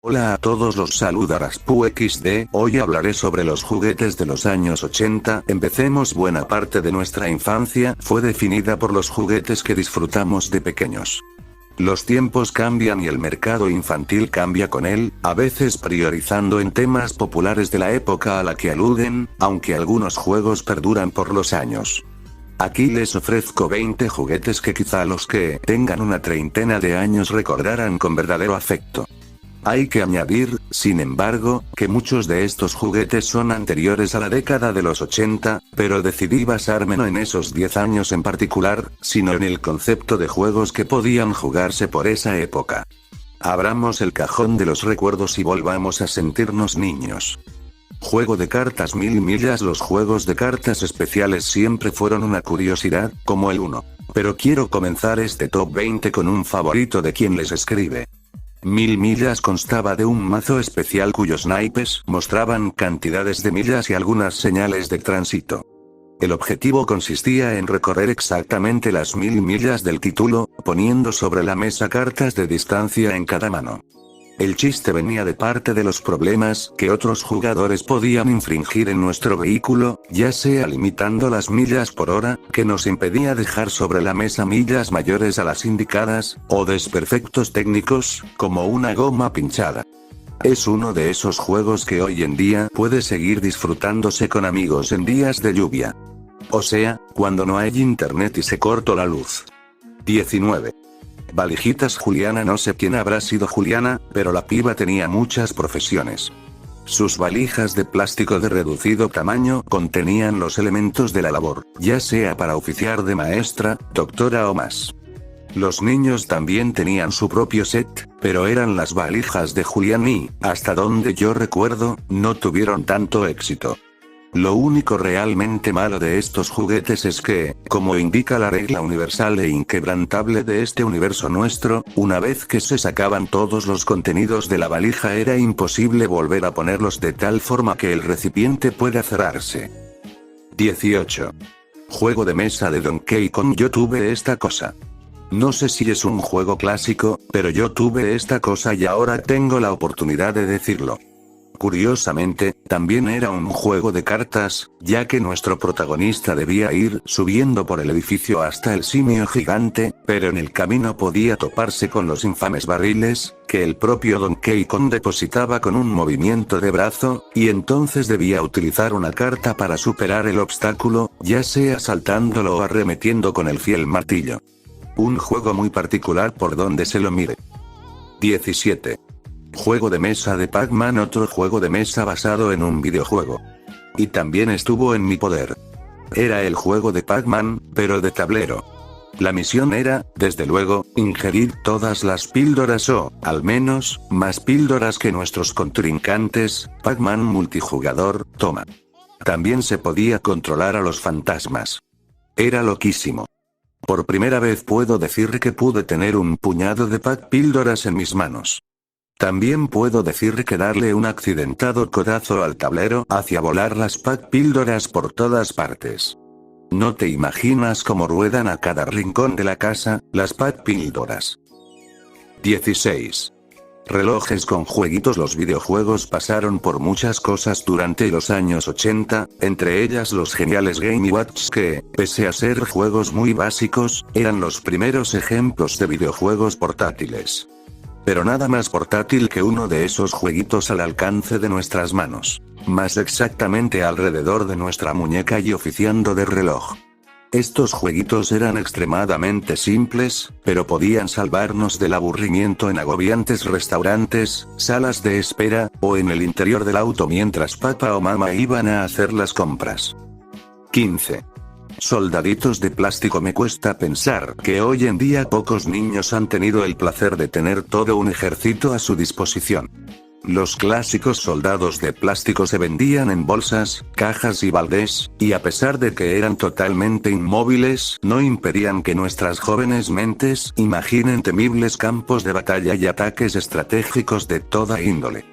Hola a todos, los saluda Raspu XD. Hoy hablaré sobre los juguetes de los años 80. Empecemos. Buena parte de nuestra infancia fue definida por los juguetes que disfrutamos de pequeños. Los tiempos cambian y el mercado infantil cambia con él, a veces priorizando en temas populares de la época a la que aluden, aunque algunos juegos perduran por los años. Aquí les ofrezco 20 juguetes que quizá los que tengan una treintena de años recordarán con verdadero afecto. Hay que añadir, sin embargo, que muchos de estos juguetes son anteriores a la década de los 80, pero decidí basarme no en esos 10 años en particular, sino en el concepto de juegos que podían jugarse por esa época. Abramos el cajón de los recuerdos y volvamos a sentirnos niños. Juego de cartas 1000 millas. Los juegos de cartas especiales siempre fueron una curiosidad, como el Uno. Pero quiero comenzar este top 20 con un favorito de quien les escribe. 1000 millas constaba de un mazo especial cuyos naipes mostraban cantidades de millas y algunas señales de tránsito. El objetivo consistía en recorrer exactamente las 1000 millas del título, poniendo sobre la mesa cartas de distancia en cada mano. El chiste venía de parte de los problemas que otros jugadores podían infringir en nuestro vehículo, ya sea limitando las millas por hora, que nos impedía dejar sobre la mesa millas mayores a las indicadas, o desperfectos técnicos, como una goma pinchada. Es uno de esos juegos que hoy en día puede seguir disfrutándose con amigos en días de lluvia. O sea, cuando no hay internet y se cortó la luz. 19. Valijitas Juliana. No sé quién habrá sido Juliana, pero la piba tenía muchas profesiones. Sus valijas de plástico de reducido tamaño contenían los elementos de la labor, ya sea para oficiar de maestra, doctora o más. Los niños también tenían su propio set, pero eran las valijas de Julián y, hasta donde yo recuerdo, no tuvieron tanto éxito. Lo único realmente malo de estos juguetes es que, como indica la regla universal e inquebrantable de este universo nuestro, una vez que se sacaban todos los contenidos de la valija era imposible volver a ponerlos de tal forma que el recipiente pueda cerrarse. 18. Juego de mesa de Donkey Kong. Yo tuve esta cosa. No sé si es un juego clásico, pero yo tuve esta cosa y ahora tengo la oportunidad de decirlo. Curiosamente, también era un juego de cartas, ya que nuestro protagonista debía ir subiendo por el edificio hasta el simio gigante, pero en el camino podía toparse con los infames barriles, que el propio Donkey Kong depositaba con un movimiento de brazo, y entonces debía utilizar una carta para superar el obstáculo, ya sea saltándolo o arremetiendo con el fiel martillo. Un juego muy particular por donde se lo mire. 17. Juego de mesa de Pac-Man. Otro juego de mesa basado en un videojuego. Y también estuvo en mi poder. Era el juego de Pac-Man, pero de tablero. La misión era, desde luego, ingerir todas las píldoras o, al menos, más píldoras que nuestros contrincantes. Pac-Man multijugador, toma. También se podía controlar a los fantasmas. Era loquísimo. Por primera vez puedo decir que pude tener un puñado de píldoras en mis manos. También puedo decir que darle un accidentado codazo al tablero hacía volar las píldoras por todas partes. No te imaginas cómo ruedan a cada rincón de la casa, las píldoras. 16. Relojes con jueguitos. Los videojuegos pasaron por muchas cosas durante los años 80, entre ellas los geniales Game & Watch que, pese a ser juegos muy básicos, eran los primeros ejemplos de videojuegos portátiles. Pero nada más portátil que uno de esos jueguitos al alcance de nuestras manos. Más exactamente alrededor de nuestra muñeca y oficiando de reloj. Estos jueguitos eran extremadamente simples, pero podían salvarnos del aburrimiento en agobiantes restaurantes, salas de espera, o en el interior del auto mientras papá o mamá iban a hacer las compras. 15. Soldaditos de plástico. Me cuesta pensar que hoy en día pocos niños han tenido el placer de tener todo un ejército a su disposición. Los clásicos soldados de plástico se vendían en bolsas, cajas y baldes, y a pesar de que eran totalmente inmóviles, no impedían que nuestras jóvenes mentes imaginen temibles campos de batalla y ataques estratégicos de toda índole.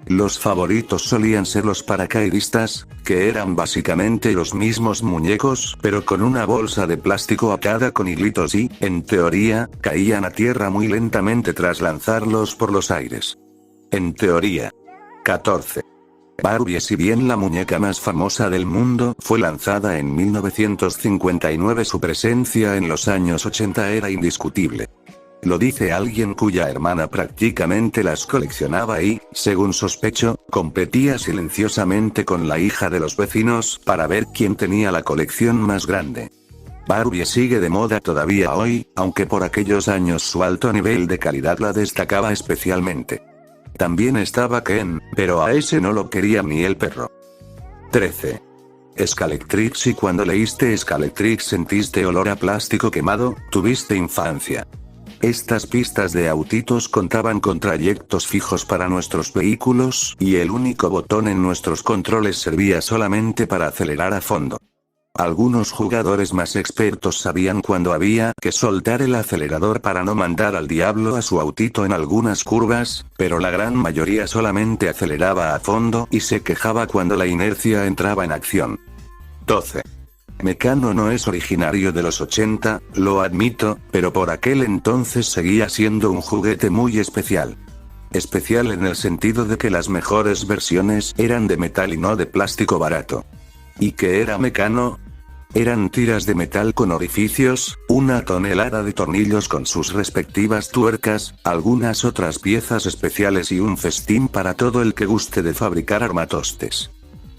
Los favoritos solían ser los paracaidistas, que eran básicamente los mismos muñecos, pero con una bolsa de plástico atada con hilitos y, en teoría, caían a tierra muy lentamente tras lanzarlos por los aires. En teoría. 14. Barbie, si bien la muñeca más famosa del mundo fue lanzada en 1959, su presencia en los años 80 era indiscutible. Lo dice alguien cuya hermana prácticamente las coleccionaba y, según sospecho, competía silenciosamente con la hija de los vecinos para ver quién tenía la colección más grande. Barbie sigue de moda todavía hoy, aunque por aquellos años su alto nivel de calidad la destacaba especialmente. También estaba Ken, pero a ese no lo quería ni el perro. 13. Scaletrix, y cuando leíste Scaletrix sentiste olor a plástico quemado, tuviste infancia. Estas pistas de autitos contaban con trayectos fijos para nuestros vehículos, y el único botón en nuestros controles servía solamente para acelerar a fondo. Algunos jugadores más expertos sabían cuándo había que soltar el acelerador para no mandar al diablo a su autito en algunas curvas, pero la gran mayoría solamente aceleraba a fondo y se quejaba cuando la inercia entraba en acción. 12. Mecano no es originario de los 80, lo admito, pero por aquel entonces seguía siendo un juguete muy especial. Especial en el sentido de que las mejores versiones eran de metal y no de plástico barato. ¿Y qué era Mecano? Eran tiras de metal con orificios, una tonelada de tornillos con sus respectivas tuercas, algunas otras piezas especiales y un festín para todo el que guste de fabricar armatostes.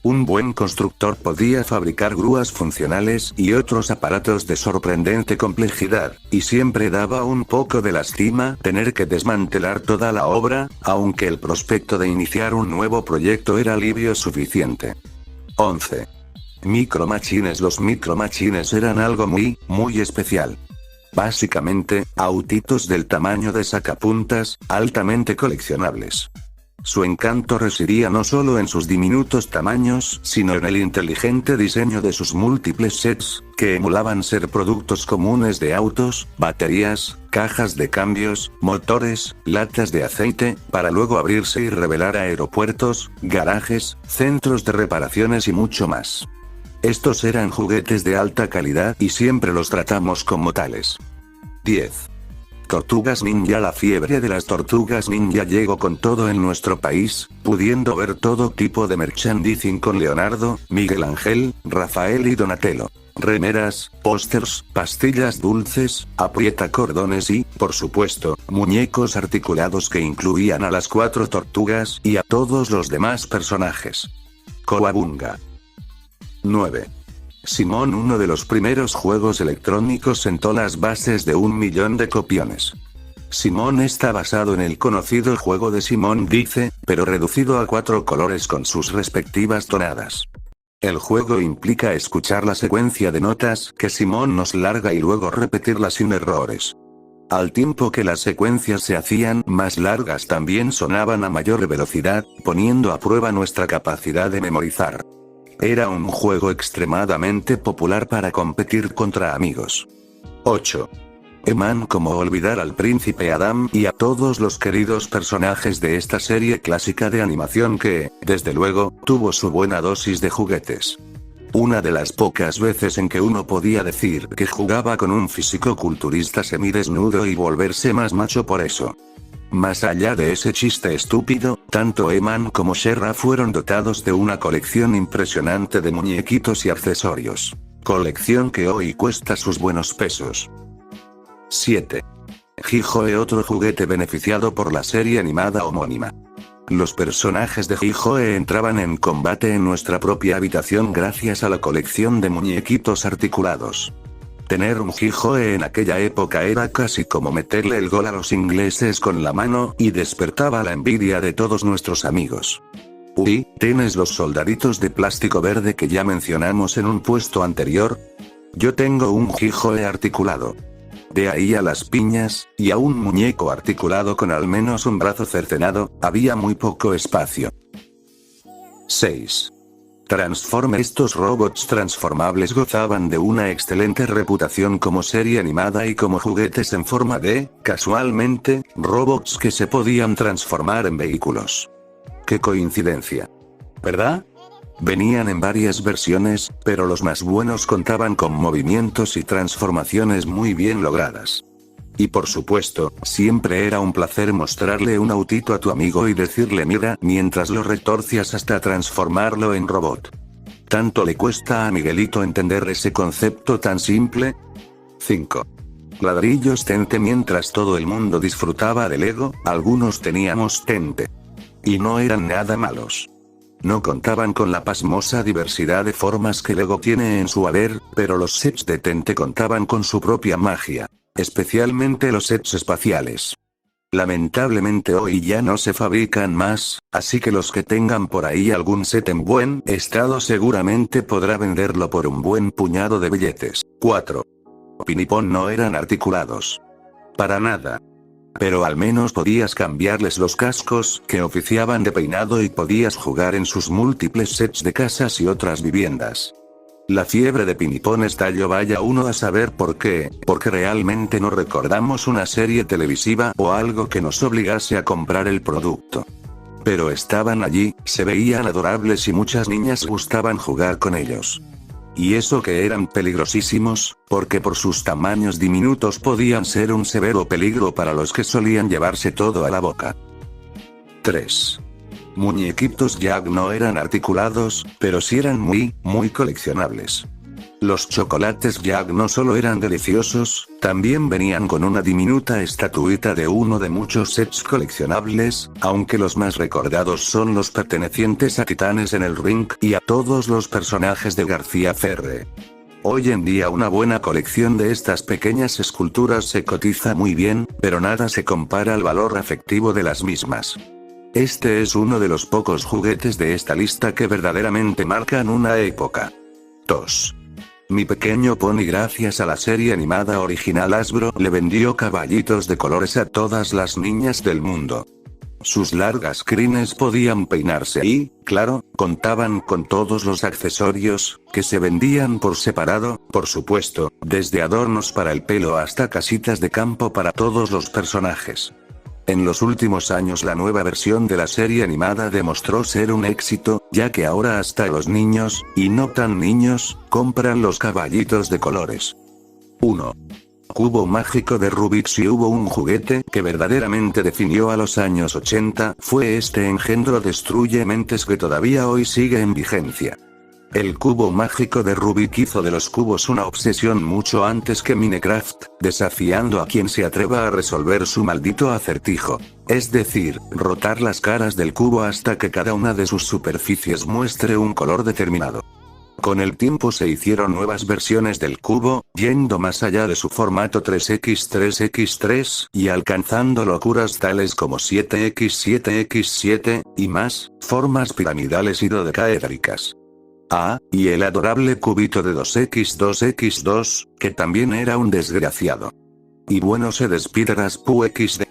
Un buen constructor podía fabricar grúas funcionales y otros aparatos de sorprendente complejidad, y siempre daba un poco de lástima tener que desmantelar toda la obra, aunque el prospecto de iniciar un nuevo proyecto era alivio suficiente. 11. Micro Machines. Los Micro Machines eran algo muy especial. Básicamente, autitos del tamaño de sacapuntas, altamente coleccionables. Su encanto residía no solo en sus diminutos tamaños, sino en el inteligente diseño de sus múltiples sets, que emulaban ser productos comunes de autos, baterías, cajas de cambios, motores, latas de aceite, para luego abrirse y revelar aeropuertos, garajes, centros de reparaciones y mucho más. Estos eran juguetes de alta calidad y siempre los tratamos como tales. 10. Tortugas Ninja. La fiebre de las Tortugas Ninja llegó con todo en nuestro país, pudiendo ver todo tipo de merchandising con Leonardo, Miguel Ángel, Rafael y Donatello. Remeras, pósters, pastillas dulces, aprietacordones y, por supuesto, muñecos articulados que incluían a las 4 tortugas y a todos los demás personajes. Coabunga. 9. Simón. Uno de los primeros juegos electrónicos sentó las bases de 1 millón de copiones. Simón está basado en el conocido juego de Simón Dice, pero reducido a 4 colores con sus respectivas tonadas. El juego implica escuchar la secuencia de notas que Simón nos larga y luego repetirlas sin errores. Al tiempo que las secuencias se hacían más largas, también sonaban a mayor velocidad, poniendo a prueba nuestra capacidad de memorizar. Era un juego extremadamente popular para competir contra amigos. 8. He-Man. Cómo olvidar al príncipe Adam y a todos los queridos personajes de esta serie clásica de animación que, desde luego, tuvo su buena dosis de juguetes. Una de las pocas veces en que uno podía decir que jugaba con un fisicoculturista semidesnudo y volverse más macho por eso. Más allá de ese chiste estúpido, tanto He-Man como She-Ra fueron dotados de una colección impresionante de muñequitos y accesorios. Colección que hoy cuesta sus buenos pesos. 7. He-Hoe. Otro juguete beneficiado por la serie animada homónima. Los personajes de He-Hoe entraban en combate en nuestra propia habitación gracias a la colección de muñequitos articulados. Tener un He-Hoe en aquella época era casi como meterle el gol a los ingleses con la mano, y despertaba la envidia de todos nuestros amigos. Uy, ¿tienes los soldaditos de plástico verde que ya mencionamos en un puesto anterior? Yo tengo un He-Hoe articulado. De ahí a las piñas, y a un muñeco articulado con al menos un brazo cercenado, había muy poco espacio. 6. Transforme. Estos robots transformables gozaban de una excelente reputación como serie animada y como juguetes en forma de, casualmente, robots que se podían transformar en vehículos. ¡Qué coincidencia! ¿Verdad? Venían en varias versiones, pero los más buenos contaban con movimientos y transformaciones muy bien logradas. Y por supuesto, siempre era un placer mostrarle un autito a tu amigo y decirle mira, mientras lo retorcias hasta transformarlo en robot. ¿Tanto le cuesta a Miguelito entender ese concepto tan simple? 5. Ladrillos Tente. Mientras todo el mundo disfrutaba del Lego, algunos teníamos Tente. Y no eran nada malos. No contaban con la pasmosa diversidad de formas que Lego tiene en su haber, pero los sets de Tente contaban con su propia magia. Especialmente los sets espaciales. Lamentablemente hoy ya no se fabrican más, así que los que tengan por ahí algún set en buen estado seguramente podrá venderlo por un buen puñado de billetes. 4. Pinipón no eran articulados. Para nada. Pero al menos podías cambiarles los cascos que oficiaban de peinado y podías jugar en sus múltiples sets de casas y otras viviendas. La fiebre de Pinipón estalló, vaya uno a saber por qué, porque realmente no recordamos una serie televisiva o algo que nos obligase a comprar el producto. Pero estaban allí, se veían adorables y muchas niñas gustaban jugar con ellos. Y eso que eran peligrosísimos, porque por sus tamaños diminutos podían ser un severo peligro para los que solían llevarse todo a la boca. 3. Muñequitos Jag no eran articulados, pero sí eran muy coleccionables. Los chocolates Jag no solo eran deliciosos, también venían con una diminuta estatuita de uno de muchos sets coleccionables, aunque los más recordados son los pertenecientes a Titanes en el Ring y a todos los personajes de García Ferre. Hoy en día una buena colección de estas pequeñas esculturas se cotiza muy bien, pero nada se compara al valor afectivo de las mismas. Este es uno de los pocos juguetes de esta lista que verdaderamente marcan una época. 2. Mi pequeño pony. Gracias a la serie animada original Hasbro le vendió caballitos de colores a todas las niñas del mundo. Sus largas crines podían peinarse y, claro, contaban con todos los accesorios, que se vendían por separado, por supuesto, desde adornos para el pelo hasta casitas de campo para todos los personajes. En los últimos años la nueva versión de la serie animada demostró ser un éxito, ya que ahora hasta los niños, y no tan niños, compran los caballitos de colores. 1. Cubo mágico de Rubik. Si hubo un juguete que verdaderamente definió a los años 80, fue este engendro destruye mentes que todavía hoy sigue en vigencia. El cubo mágico de Rubik hizo de los cubos una obsesión mucho antes que Minecraft, desafiando a quien se atreva a resolver su maldito acertijo. Es decir, rotar las caras del cubo hasta que cada una de sus superficies muestre un color determinado. Con el tiempo se hicieron nuevas versiones del cubo, yendo más allá de su formato 3x3x3, y alcanzando locuras tales como 7x7x7, y más, formas piramidales y dodecaédricas. Y el adorable cubito de 2x2x2, que también era un desgraciado. Y bueno, se despide Raspu XD.